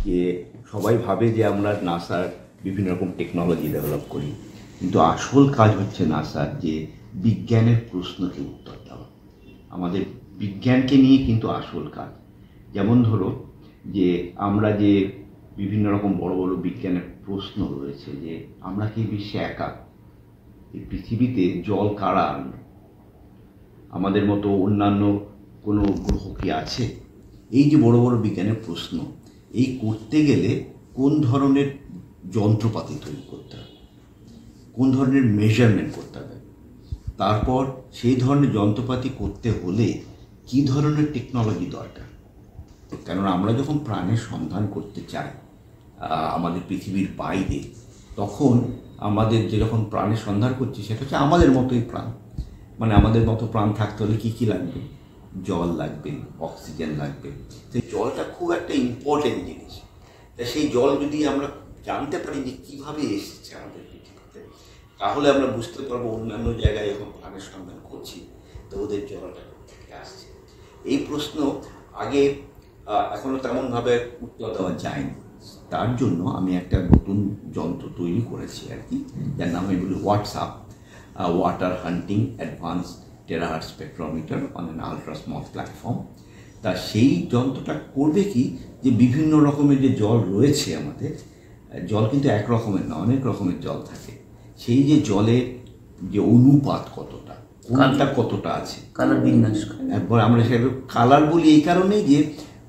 যে সবাই ভাবে যে আমরা নাসার বিভিন্ন রকম টেকনোলজি ডেভেলপ করি, কিন্তু আসল কাজ হচ্ছে নাসার যে বিজ্ঞানের প্রশ্নকে উত্তর দেওয়া। আমাদের বিজ্ঞানকে নিয়ে কিন্তু আসল কাজ। যেমন ধরো যে আমরা যে বিভিন্ন রকম বড় বড় বিজ্ঞানের প্রশ্ন রয়েছে, যে আমরা কি বিশ্বে একা? এই পৃথিবীতে জল কারা আনলো? আমাদের মতো অন্যান্য কোনো গ্রহ কি আছে? এই যে বড় বড় বিজ্ঞানের প্রশ্ন, এই করতে গেলে কোন ধরনের যন্ত্রপাতি তৈরি করতে হবে, কোন ধরনের মেজারমেন্ট করতে হবে, তারপর সেই ধরনের যন্ত্রপাতি করতে হলে কি ধরনের টেকনোলজি দরকার। কেননা আমরা যখন প্রাণের সন্ধান করতে চাই আমাদের পৃথিবীর বাইরে, তখন আমাদের যখন প্রাণের সন্ধান করছি সেটা হচ্ছে আমাদের মতোই প্রাণ। মানে আমাদের মতো প্রাণ থাকতে হলে কী কী লাগবে? জল লাগবে, অক্সিজেন লাগবে। সেই জলটা খুব একটা ইম্পর্টেন্ট জিনিস। তা সেই জল যদি আমরা জানতে পারি যে কীভাবে এসেছে আমাদের পৃথিবীতে, তাহলে আমরা বুঝতে পারবো অন্যান্য জায়গায় যখন প্রাণের সন্ধান করছি তো ওদের জলটা থেকে আসছে। এই প্রশ্ন আগে এখনও তেমনভাবে উত্তর দেওয়া যায়নি। তার জন্য আমি একটা নতুন যন্ত্র তৈরি করেছি আর কি, যার নাম আমি বলি WhatsApp water hunting advance terahertz spectrometer on an ultra small platform. তা সেই যন্ত্রটা করবে কি, যে বিভিন্ন রকমের যে জল রয়েছে আমাদের, জল কিন্তু এক রকমের না, অনেক রকমের জল থাকে। সেই যে জলের যে অনুপাত কতটা, কোনটা কতটা আছে, কালার বিন্যাস। একবার আমরা সেটা কালার বলি এই কারণেই যে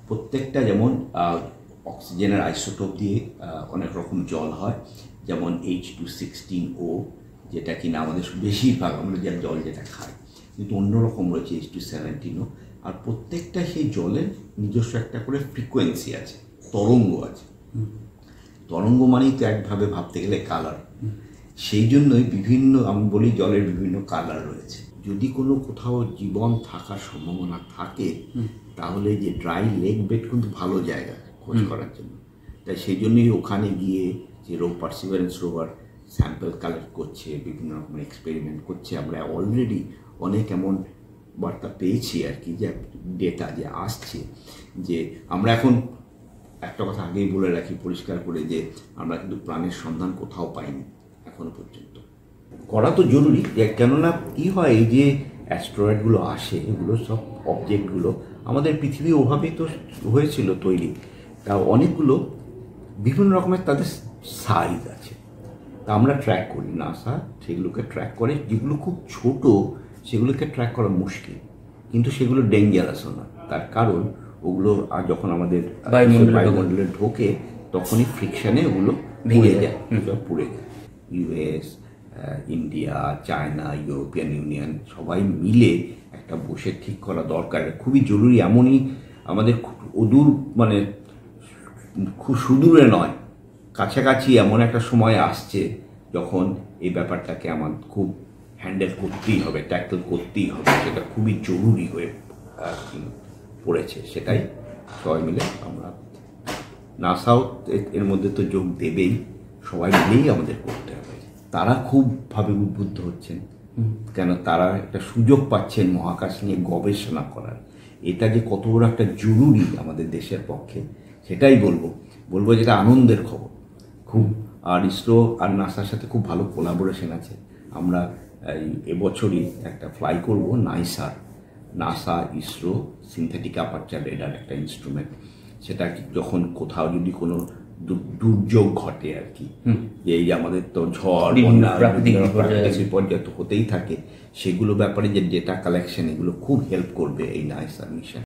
প্রত্যেকটা, যেমন অক্সিজেনের আইসোটোপ দিয়ে অনেক রকম জল হয়, যেমন H216O, যেটা কিনা আমাদের বেশিরভাগ আমরা যে জল যেটা খাই, কিন্তু অন্যরকম রয়েছে H217O। আর প্রত্যেকটা সেই জলের নিজস্ব একটা করে ফ্রিকোয়েন্সি আছে, তরঙ্গ আছে। তরঙ্গ মানেই তো একভাবে ভাবতে গেলে কালার। সেই জন্যই বিভিন্ন, আমি বলি জলের বিভিন্ন কালার রয়েছে। যদি কোনো কোথাও জীবন থাকার সম্ভাবনা থাকে, তাহলে যে ড্রাই লেক বেড কিন্তু ভালো জায়গা খোঁজ করার জন্য। তাই সেই জন্যই ওখানে গিয়ে যে পার্সিভারেন্স রোভার স্যাম্পল কালেক্ট করছে, বিভিন্ন রকমের এক্সপেরিমেন্ট করছে। আমরা অলরেডি অনেক এমন বার্তা পেয়েছি আর কি, যে ডেটা যে আসছে, যে আমরা এখন একটা কথা আগেই বলে রাখি পরিষ্কার করে, যে আমরা কিন্তু প্রাণের সন্ধান কোথাও পাইনি এখনো পর্যন্ত। করা তো জরুরি, কেননা কী হয়, এই যে অ্যাস্ট্রয়েডগুলো আসে, এগুলো সব অবজেক্টগুলো আমাদের পৃথিবী ওভাবেই তো হয়েছিল তৈরি। তা অনেকগুলো বিভিন্ন রকমের তাদের সাইজ আছে, তা আমরা ট্র্যাক করি, নাসা সেগুলোকে ট্র্যাক করে। যেগুলো খুব ছোট সেগুলোকে ট্র্যাক করা মুশকিল, কিন্তু সেগুলো ডেঞ্জারাসও না। তার কারণ ওগুলো আর যখন আমাদের বায়ুমণ্ডলে ঢোকে, তখনই ফ্রিকশানে ওগুলো ভেঙে যায়, পুড়ে যায়। US, India, China, European union সবাই মিলে একটা বসে ঠিক করা দরকার, খুবই জরুরি। এমনই আমাদের অদূর, মানে খুব সুদূরে নয়, কাছাকাছি এমন একটা সময় আসছে যখন এই ব্যাপারটাকে আমার খুব হ্যান্ডেল করতেই হবে, ট্যাকল করতেই হবে। সেটা খুবই জরুরি হয়ে পড়েছে। সেটাই সবাই মিলে আমরা, নাসাও এর মধ্যে তো যোগ দেবেই, সবাই মিলেই আমাদের করতে হবে। তারা খুবভাবে উদ্বুদ্ধ হচ্ছেন, কেন তারা একটা সুযোগ পাচ্ছেন মহাকাশ নিয়ে গবেষণা করার। এটা যে কত বড় একটা জরুরি আমাদের দেশের পক্ষে, সেটাই বলবো যেটা আনন্দের খবর খুব। আর ইসরো আর নাসার সাথে খুব ভালো কোলাবোরেশন আছে। আমরা এবছরই একটা ফ্লাই করব NASA ISRO synthetic aperture radar, একটা ইনস্ট্রুমেন্ট। সেটা যখন কোথাও যদি কোনো দুর্যোগ ঘটে আর কি, যে এই যে আমাদের তো ঝড়, বন্যা, বিপর্যয় তো হতেই থাকে, সেগুলো ব্যাপারে যে ডেটা কালেকশন, এগুলো খুব হেল্প করবে এই নাসা মিশন।